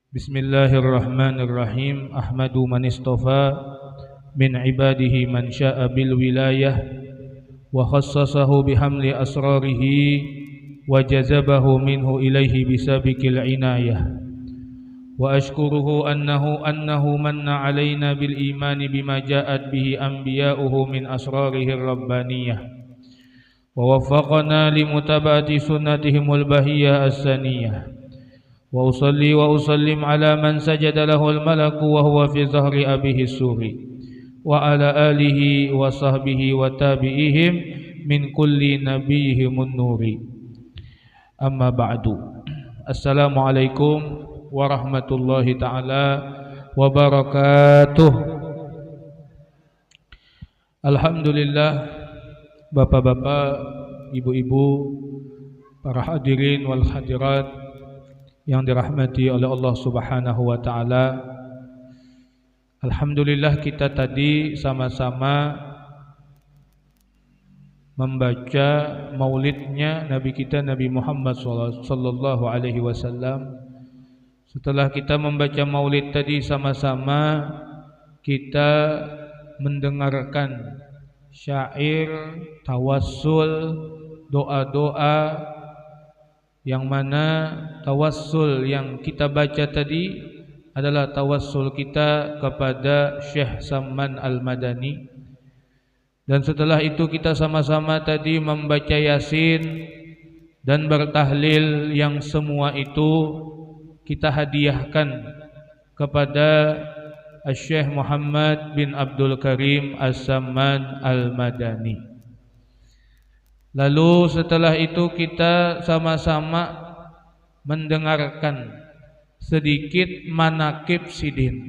Bismillahirrahmanirrahim. Ahmadu man istafa min ibadihi man syaa bil wilayah wa khassasahu bihamli asrarihi wa jazabahu minhu ilaihi bisabiqil inayah. Wa ashkuruhu annahu manna alaina bil imani bima ja'at bihi anbiya'uhu min asrarihi rabbaniyah wa waffaqana limutaba'ati sunnatihimul bahiyyah as-saniyah. Wa usalli wa usallim ala man sajada lahul malaku wa huwa fi zahri abihi suri wa ala alihi wa sahbihi wa tabi'ihim min kulli nabiyyihimun nuri. Amma ba'du. Assalamualaikum warahmatullahi ta'ala wabarakatuh. Alhamdulillah, bapak-bapak, ibu-ibu, para hadirin wal hadirat yang dirahmati oleh Allah Subhanahu wa taala. Alhamdulillah, kita tadi sama-sama membaca maulidnya Nabi kita Nabi Muhammad sallallahu alaihi wasallam. Setelah kita membaca maulid tadi sama-sama, kita mendengarkan syair, tawassul, doa-doa, yang mana tawassul yang kita baca tadi adalah tawassul kita kepada Syekh Samman Al-Madani. Dan setelah itu kita sama-sama tadi membaca Yasin dan bertahlil, yang semua itu kita hadiahkan kepada Syekh Muhammad bin Abdul Karim As-Samman Al-Madani. Lalu setelah itu kita sama-sama mendengarkan sedikit manaqib Sidin,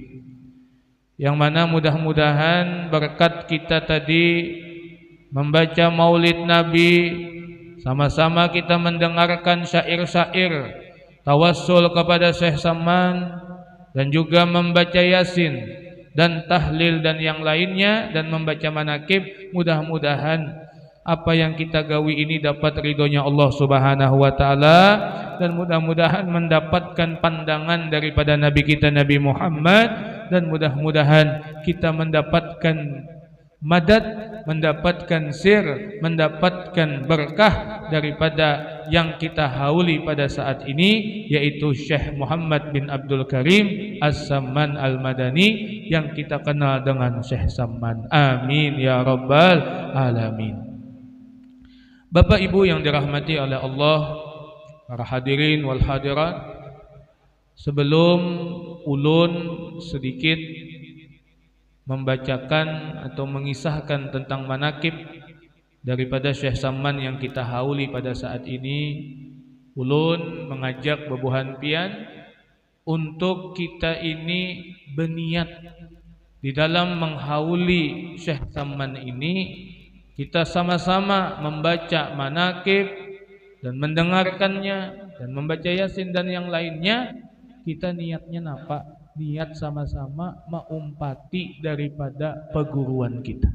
yang mana mudah-mudahan berkat kita tadi membaca maulid Nabi, sama-sama kita mendengarkan syair-syair tawassul kepada Syekh Samman, dan juga membaca Yasin dan tahlil dan yang lainnya, dan membaca manaqib, mudah-mudahan apa yang kita gawi ini dapat ridhonya Allah Subhanahu wa taala, dan mudah-mudahan mendapatkan pandangan daripada Nabi kita Nabi Muhammad, dan mudah-mudahan kita mendapatkan madad, mendapatkan sir, mendapatkan berkah daripada yang kita hauli pada saat ini, yaitu Syekh Muhammad bin Abdul Karim As-Samman Al-Madani, yang kita kenal dengan Syekh Samman. Amin ya rabbal alamin. Bapak Ibu yang dirahmati oleh Allah, para hadirin wal hadirat, sebelum ulun sedikit membacakan atau mengisahkan tentang manaqib daripada Syekh Samman yang kita hauli pada saat ini, ulun mengajak bebuhan pian untuk kita ini berniat di dalam menghauli Syekh Samman ini. Kita sama-sama membaca manaqib dan mendengarkannya dan membaca Yasin dan yang lainnya. Kita niatnya napa? Niat sama-sama maumpati daripada perguruan kita.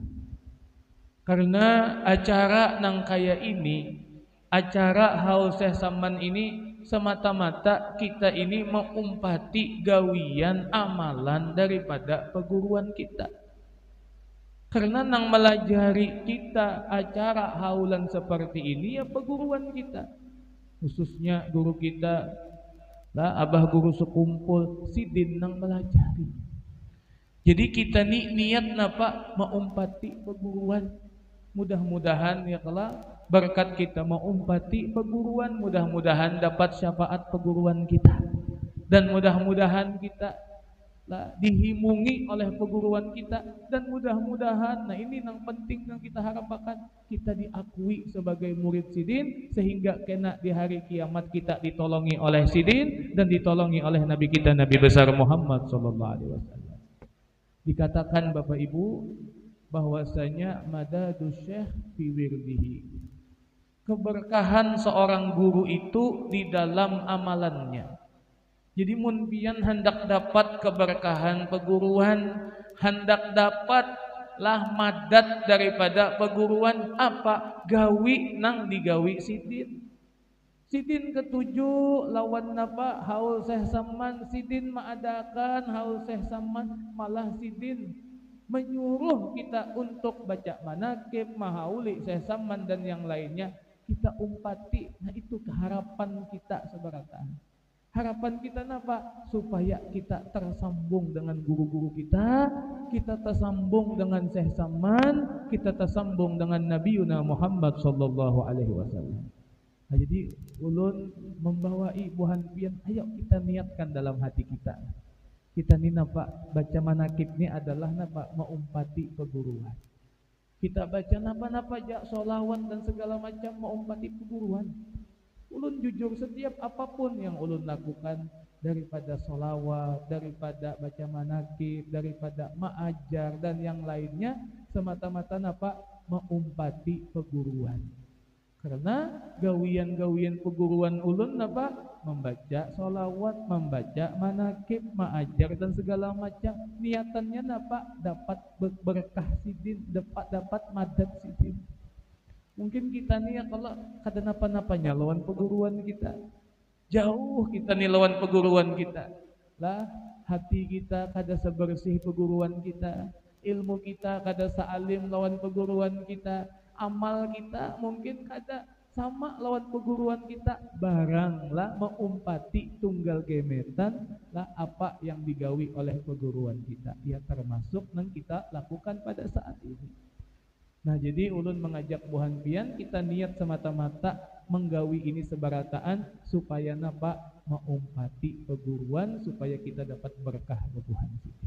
Karena acara nang kaya ini, acara haul Syekh Samman ini, semata-mata kita ini maumpati gawian amalan daripada perguruan kita. Karena nang melajari kita acara haulan seperti ini ya perguruan kita, khususnya guru kita lah, abah guru sekumpul Sidin nang melajari. Jadi kita niat napa maumpati perguruan. Mudah-mudahan ya kelak berkat kita maumpati perguruan, mudah-mudahan dapat syafaat perguruan kita, dan mudah-mudahan kita dihimungi oleh perguruan kita, dan mudah-mudahan, nah ini yang penting yang kita harapkan, kita diakui sebagai murid Sidin, sehingga kena di hari kiamat kita ditolongi oleh Sidin dan ditolongi oleh Nabi kita Nabi besar Muhammad sallallahu alaihi wasallam. Dikatakan Bapak Ibu bahwasanya madadus syekh fi wirdihi, keberkahan seorang guru itu di dalam amalannya. Jadi mun pian hendak dapat keberkahan perguruan, hendak dapatlah madat daripada perguruan, apa? Gawi nang digawi Sidin. Sidin ketujuh lawan napa haul Syekh Saman, sidin mengadakan haul Syekh Saman, malah sidin menyuruh kita untuk baca manakib, mahauli Syekh Saman dan yang lainnya, kita umpati. Nah itu keharapan kita seberataan. Harapan kita napa? Supaya kita tersambung dengan guru-guru kita tersambung dengan Syekh Saman, kita tersambung dengan Nabi Muhammad sallallahu alaihi wasallam. Nah, jadi ulun membawai buhan pian, ayo kita niatkan dalam hati kita. Kita ni napa baca manakib ni adalah napa maumpati peguruan. Kita baca napa-napa jak solawat dan segala macam maumpati peguruan. Ulun jujur setiap apapun yang ulun lakukan, daripada solawat, daripada baca manakib, daripada mengajar dan yang lainnya, semata-mata napa maumpati peguruan. Karena gawian-gawian peguruan ulun napa membaca solawat, membaca manakib, mengajar dan segala macam, niatannya napa dapat berkah sidin, dapat madad sidin. Mungkin kita nih ya kalau kada napa-napanya lawan peguruan kita, jauh kita nih lawan peguruan kita lah, hati kita kada sebersih peguruan kita, ilmu kita kada saalim lawan peguruan kita, amal kita mungkin kada sama lawan peguruan kita, barang lah mengumpati tunggal gemetan lah apa yang digawi oleh peguruan kita, ya termasuk yang kita lakukan pada saat ini. Nah jadi ulun mengajak buhan pian, kita niat semata-mata menggawi ini sebarataan supaya napa mengumpati peguruan, supaya kita dapat berkah buhan kita.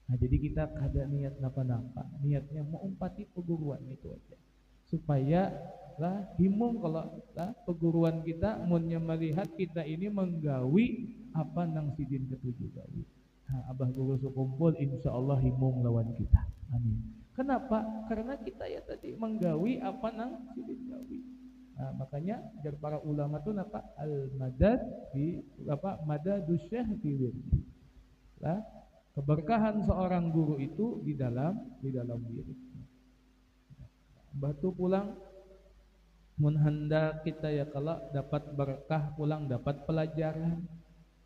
Nah jadi kita kada niat napa-napa, niatnya mengumpati peguruan itu aja, supaya lah himung kalau lah peguruan kita munnya melihat kita ini menggawi apa nang sidin ketujuh gawi. Nah abah guru sekumpul insyaallah himung lawan kita. Amin. Kenapa? Karena kita ya tadi menggawi apa nang sidin gawi. Nah, makanya jar para ulama tuh napa al-madad di apa madadus syekh fi wirdi. Lah keberkahan seorang guru itu di dalam wirid. Batu pulang mun hendak kita ya kalau dapat berkah pulang dapat pelajaran.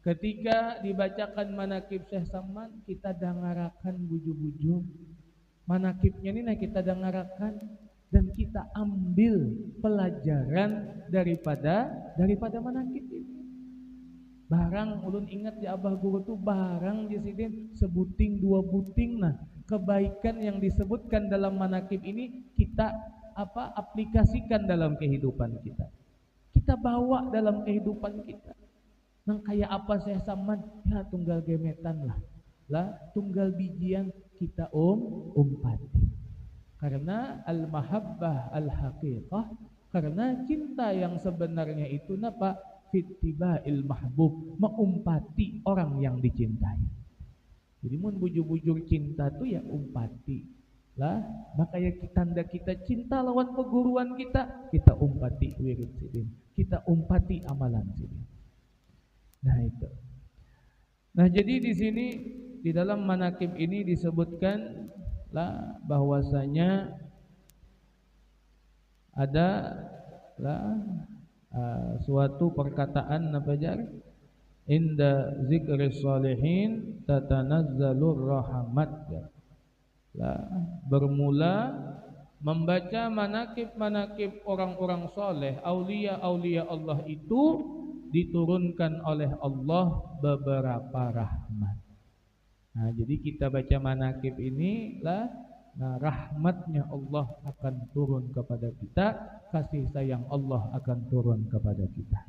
Ketika dibacakan manakib Syekh Saman, kita dengarakan buju-buju manakibnya ini, nah kita dengarakan dan kita ambil pelajaran daripada manakib ini. Barang ulun ingat ya abah guru tuh barang jisidin sebuting dua buting, nah kebaikan yang disebutkan dalam manakib ini kita apa aplikasikan dalam kehidupan kita. Kita bawa dalam kehidupan kita. Nang kayak apa saya saman ya tunggal gemetan lah tunggal bijian kita umpati. Karena al-mahabbah al-haqiqah, karena cinta yang sebenarnya itu napa fittiba'il mahbub, mengumpati orang yang dicintai. Jadi mun bujur-bujur cinta tuh ya umpati lah, makanya tanda kita cinta lawan peguruan kita umpati wirid sidin, kita umpati amalan sidin. Nah itu. Nah jadi di sini di dalam manakib ini disebutkan lah bahwasanya ada lah suatu perkataan apa jar inda zikri sholihin tatanazzalur rahmat lah, bermula membaca manakib orang-orang soleh, aulia Allah itu diturunkan oleh Allah beberapa rahmat. Nah, jadi kita baca manakib ini lah, nah rahmatnya Allah akan turun kepada kita, kasih sayang Allah akan turun kepada kita.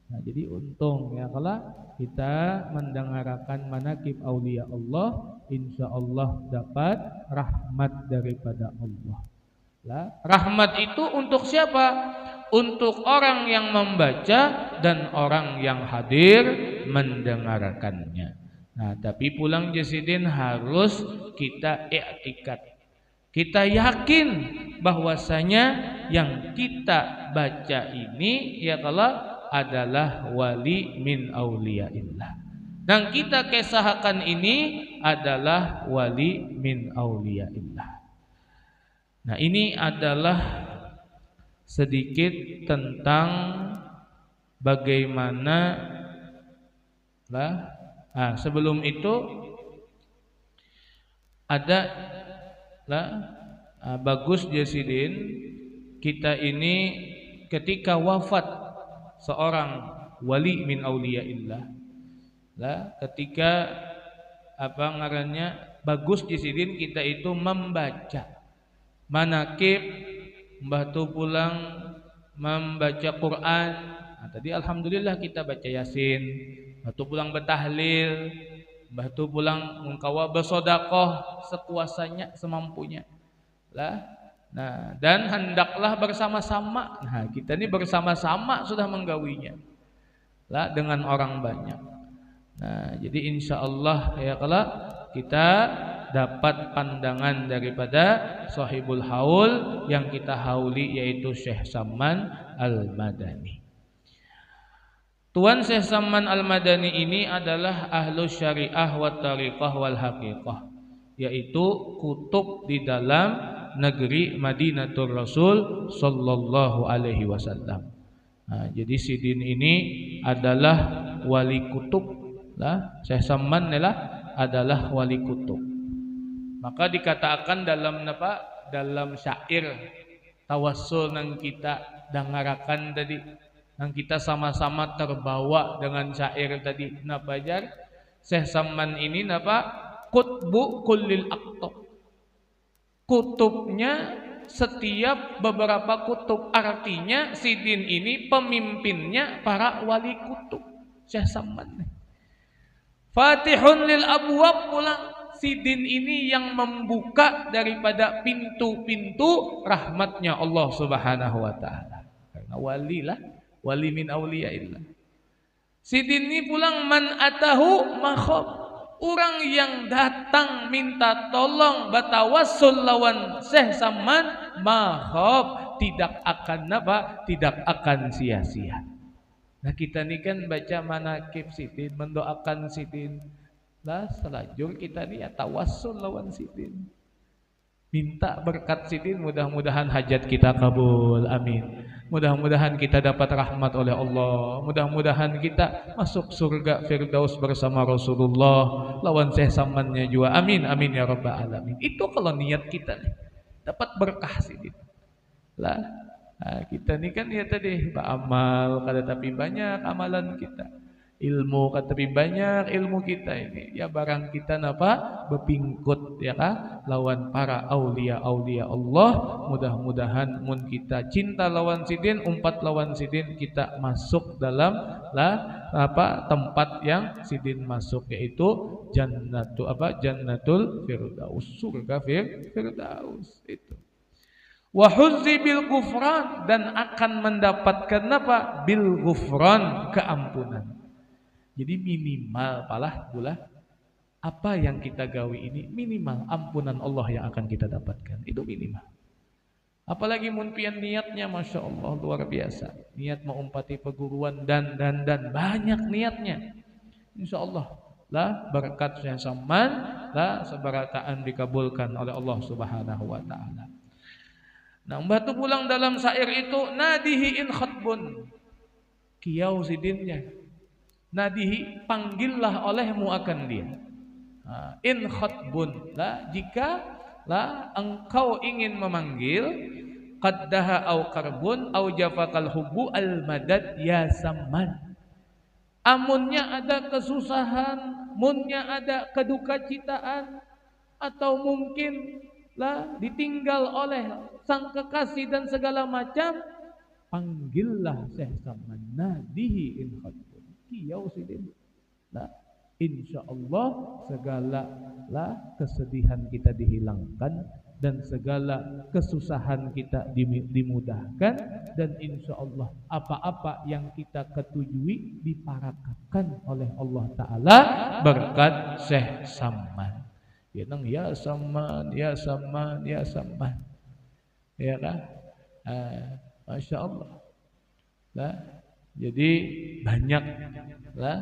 Nah, jadi untung ya kalau kita mendengarkan manakib aulia Allah, insya Allah dapat rahmat daripada Allah. Lah, rahmat itu untuk siapa? Untuk orang yang membaca dan orang yang hadir mendengarkannya. Nah, tapi pulang jasidin harus kita i'tikad. Kita yakin bahwasanya yang kita baca ini ya kalau adalah wali min auliyaillah. Dan kita kesahakan ini adalah wali min auliyaillah. Nah, ini adalah sedikit tentang bagaimana lah. Sebelum itu ada lah, bagus Jasidin, kita ini ketika wafat seorang wali min auliyaillah lah, ketika apa ngarannya, bagus Jasidin kita itu membaca manakib, Mbah tu pulang membaca Quran. Tadi alhamdulillah kita baca Yasin, Mbah tu pulang bertahlil, Mbah tu pulang mengkawa bersedekah sekuasanya semampunya lah. Nah, dan hendaklah bersama-sama. Nah, kita ini bersama-sama sudah menggawinya lah dengan orang banyak. Nah, jadi insyaallah ya kalau kita dapat pandangan daripada sahibul haul yang kita hauli, yaitu Syekh Samman Al-Madani. Tuan Syekh Samman Al-Madani ini adalah ahlu syariah wa tariqah wal haqiqah, yaitu kutub di dalam negeri Madinatul Rasul sallallahu alaihi wasallam. Nah, jadi Sidin ini adalah wali kutub lah. Syekh Samman adalah wali kutub. Maka dikatakan dalam apa? Dalam syair tawassul nang kita dengarakan tadi, nang kita sama-sama terbawa dengan syair tadi. Napa jar? Syekh Samman ini napa? Qutbu kullil aqtab. Kutubnya setiap beberapa kutub, artinya Sidin ini pemimpinnya para wali kutub. Syekh Samman Fatihun lil abwab, pulang Sidin ini yang membuka daripada pintu-pintu rahmatnya Allah Subhanahu wa taala. Karena wali lah, wali min auliyaillah. Sidin ini pulang man atahu makhab, orang yang datang minta tolong batawassul lawan Syekh Samman makhab, tidak akan apa? Tidak akan sia-sia. Nah, kita ni kan baca manakib Sidin, mendoakan Sidin. Lah selajur kita ni ya tawassul lawan Sidin. Minta berkat Sidin, mudah-mudahan hajat kita kabul. Amin. Mudah-mudahan kita dapat rahmat oleh Allah. Mudah-mudahan kita masuk surga Firdaus bersama Rasulullah. Lawan Syekh Sammannya juga. Amin. Amin ya rabbal alamin. Itu kalau niat kita nih, dapat berkah Sidin. Lah, kita ni kan ya tadi beramal kada tapi banyak amalan kita. Ilmu kan tapi banyak ilmu kita ini. Ya barang kita napa bepingkut ya kah lawan para aulia Allah. Mudah-mudahan mun kita cinta lawan Sidin, umpat lawan Sidin, kita masuk dalam tempat yang Sidin masuk, yaitu Jannatul Firdaus, surga Firdaus itu. Wa huzzi bil ghufran, dan akan mendapatkan apa? Bil ghufran, keampunan. Jadi minimal apa yang kita gawi ini minimal ampunan Allah yang akan kita dapatkan. Itu minimal. Apalagi mun pian niatnya, masya Allah luar biasa. Niat mengumpati perguruan dan banyak niatnya. Insya Allah lah berkat Syekh Samman lah seberataan dikabulkan oleh Allah Subhanahu wa taala. Nah, batu pulang dalam syair itu nadihi in khatbun. Kiyau Sidinnya. Nadihi, panggillah olehmu akan dia. In khatbun, lah jika lah engkau ingin memanggil, qaddaha au karbun au jafakal hubbu al madad ya Samman. Amunnya ada kesusahan, munnya ada kedukacitaan, atau mungkin lah ditinggal oleh sang kekasih dan segala macam, panggillah Syekh Samman. Nadihi in khatbun. Kiyau Sidin. Nah, insyaallah segala lah kesedihan kita dihilangkan dan segala kesusahan kita dimudahkan, dan insyaallah apa-apa yang kita ketujui diparakakan oleh Allah Ta'ala berkat Syekh Samman. Ya nang ya Samman, ya Samman, ya Samman. Ya kan? Masya Allah. Lah, jadi banyak lah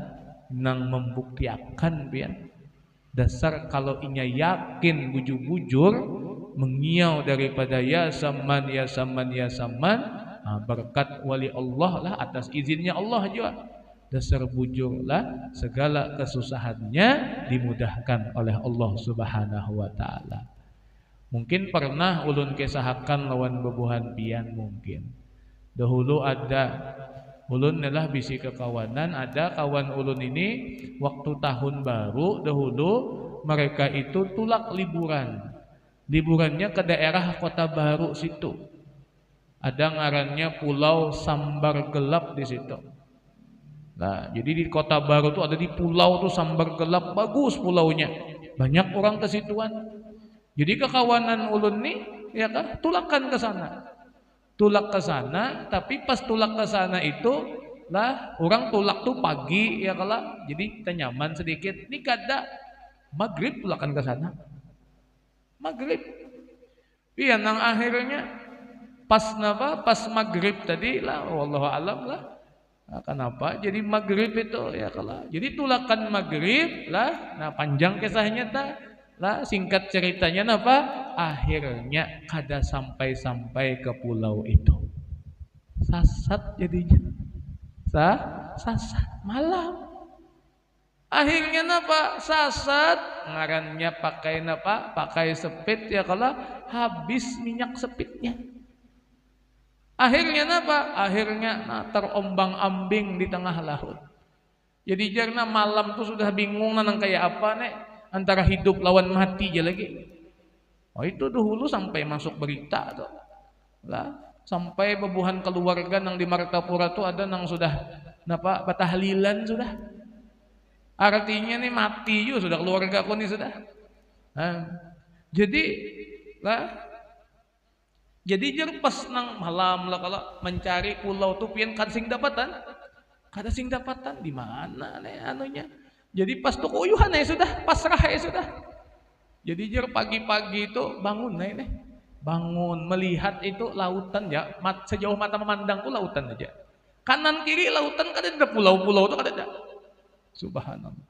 nang membuktiakan pian dasar kalau inya yakin bujur-bujur mengiau daripada ya Samman, ya Samman, ya Samman, berkat wali Allah lah, atas izinnya Allah juga dasar bujurlah segala kesusahannya dimudahkan oleh Allah Subhanahu wa taala. Mungkin pernah ulun kesahakan lawan bebuhan pian mungkin. Dahulu ada ulun adalah bisi kekawanan, ada kawan ulun ini waktu tahun baru dahulu mereka itu tulak liburan. Liburannya ke daerah Kota Baru situ. Ada ngarannya Pulau Sambar Gelap di situ. Nah, jadi di Kota Baru tuh ada di pulau tuh Sambar Gelap, bagus pulaunya. Banyak orang ke situan. Jadi kekawanan ulun nih ya kan tulakan ke sana. Tulak ke sana, tapi pas tulak ke sana itu lah orang tulak tuh pagi ya kala. Jadi kita nyaman sedikit. Ini kada maghrib tulakan ke sana. Maghrib. Iya nang akhirnya pas napa pas maghrib tadi lah wallahu alam lah. Nah, kenapa? Jadi maghrib itu ya kala. Jadi tulakan maghrib lah. Nah panjang kisahnya ta. Lah singkat ceritanya apa? Akhirnya kada sampai ke pulau itu. Sasat jadinya. Sasat malam. Akhirnya napa? Sasat ngarannya pakai napa? Pakai sepit ya kalau habis minyak sepitnya. Akhirnya napa? Akhirnya terombang-ambing di tengah laut. Jadi jarna malam tuh sudah bingung nang kayak apa nek antara hidup lawan mati aja lagi. Oh itu dahulu sampai masuk berita tuh. Lah sampai bebuhan keluarga nang di Martapura tuh ada nang sudah napa batahlilan sudah. Artinya nih mati juga sudah keluarga aku nih sudah. Nah, jadi lah jadi jer pas nang malam lah kalau mencari pulau tuh pian kada sing dapatan. Kada sing dapatan di mana nih anunya. Jadi pas tuh kuyuhan ya sudah, pasrah ya sudah. Jadi jer pagi-pagi itu bangun nih. Bangun melihat itu lautan ya, sejauh mata memandang tuh lautan aja. Kanan kiri lautan kada ada pulau-pulau tuh kada ada. Subhanallah.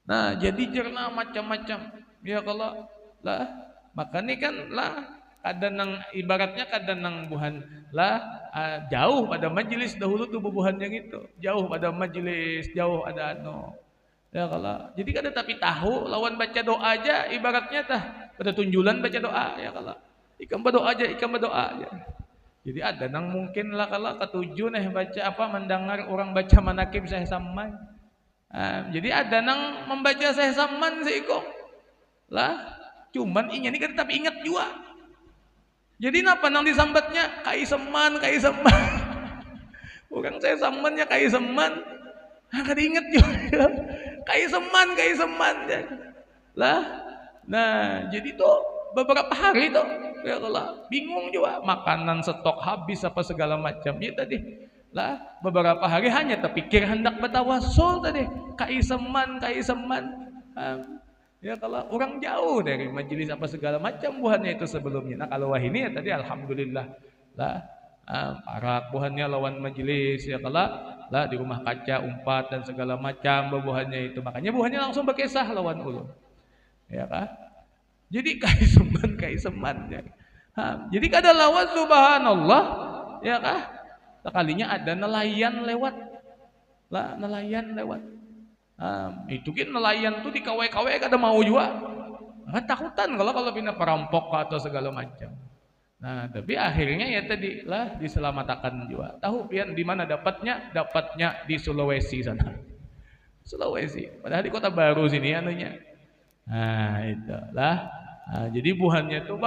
Nah, jadi jerna macam-macam. Ya kalau lah makanya kan lah kada nang ibaratnya kada nang buhan lah jauh pada majelis dahulu tuh bubuhan yang itu. Jauh pada majelis, jauh ada anu. Ya kalau jadi kada tapi tahu lawan baca doa aja ibaratnya tah pada tunjulan baca doa ya kalau ikam berdoa aja jadi ada nang mungkin lah kalau ketujuh nih baca apa mendengar orang baca manakib saya samman jadi ada nang membaca saya samman seiko lah cuman ini kan tapi ingat juga jadi napa nang disambatnya kai seman orang saya sammannya kai seman kada ingat juga kai seman lah nah jadi tuh beberapa hari tuh ya kalau bingung juga makanan stok habis apa segala macam ya tadi lah beberapa hari hanya terpikir hendak bertawasul tadi kai seman ya kalau orang jauh dari majelis apa segala macam buhannya itu sebelumnya nah kalau wah ini ya tadi alhamdulillah lah parak buhannya lawan majelis ya kalau lah di rumah kaca umpat dan segala macam buhannya itu makanya buhannya langsung berkisah lawan ulun ya kan jadi kai seman ya. Jadi kada lawan subhanallah ya kah sekalinya ada nelayan lewat lah nelayan lewat itu kan nelayan tuh di kawe-kawe kada mau juga takutan kalau pindah perampok atau segala macam. Nah, tapi akhirnya ya tadi lah diselamatkan juga. Tahu pian di mana dapatnya? Dapatnya di Sulawesi sana. Sulawesi. Padahal di Kota Baru sini anunya. Nah, itulah. Nah, jadi buhannya tuh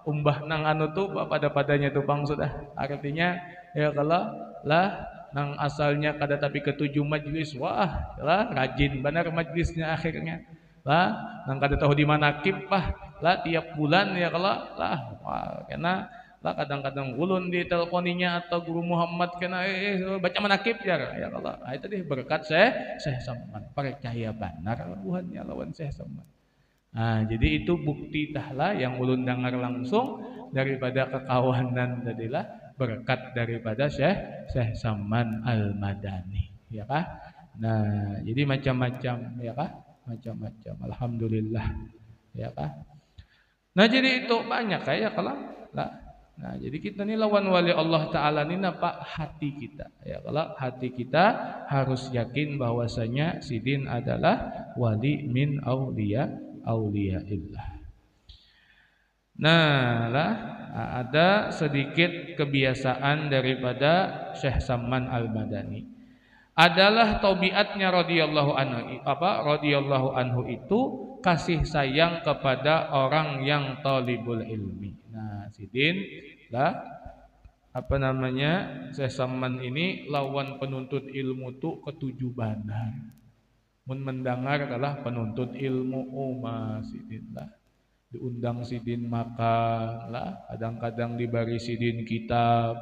umbah nang anu tuh pada-padanya tuh bang sudah. Artinya ya kalau lah nang asalnya kada tapi ketujuh majelis wah lah rajin benar majelisnya akhirnya. Lah nang kada tahu di mana kip lah tiap bulan ya kalau lah wah kena lah kadang-kadang ulun di telponinya atau guru Muhammad kena baca manakib ya kalau itu tadi berkat saya samman percaya benar buhannya lawan saya samman. Nah, jadi itu bukti tahlah yang ulun dengar langsung daripada kekawanan tadilah berkat daripada Syekh Samman Al-Madani ya kah. Nah, jadi macam-macam ya kah. Macam-macam alhamdulillah ya kah. Nah jadi itu banyak kayak kalau lah Nah, jadi kita ini lawan wali Allah Ta'ala ini apa? Hati kita. Ya, kalau hati kita harus yakin bahwasanya Sidin adalah wali min auliyaillah. Nah, ada sedikit kebiasaan daripada Syekh Samman Al-Madani. Adalah tabiatnya radhiyallahu anhu itu kasih sayang kepada orang yang talibul ilmi. Nah, Sidin Syekh Samman ini lawan penuntut ilmu tuh ketujuh bandar. Mun mendengar adalah penuntut ilmu Sidin diundang Sidin makan kadang-kadang dibari Sidin kitab,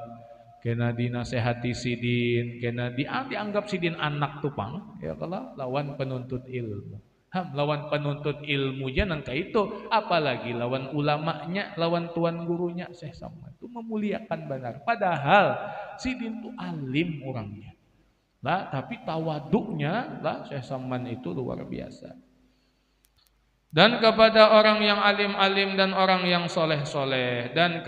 kena dinasehati Sidin, kena dianggap Sidin anak tupang, ya kalau lawan penuntut ilmu. Lawan penuntut ilmu jangan kayak itu, apalagi lawan ulamanya, lawan tuan gurunya. Syekh Samman itu memuliakan benar. Padahal Sidin itu alim orangnya. Tapi tawaduknya Syekh Samman itu luar biasa. Dan kepada orang yang alim-alim dan orang yang soleh-soleh dan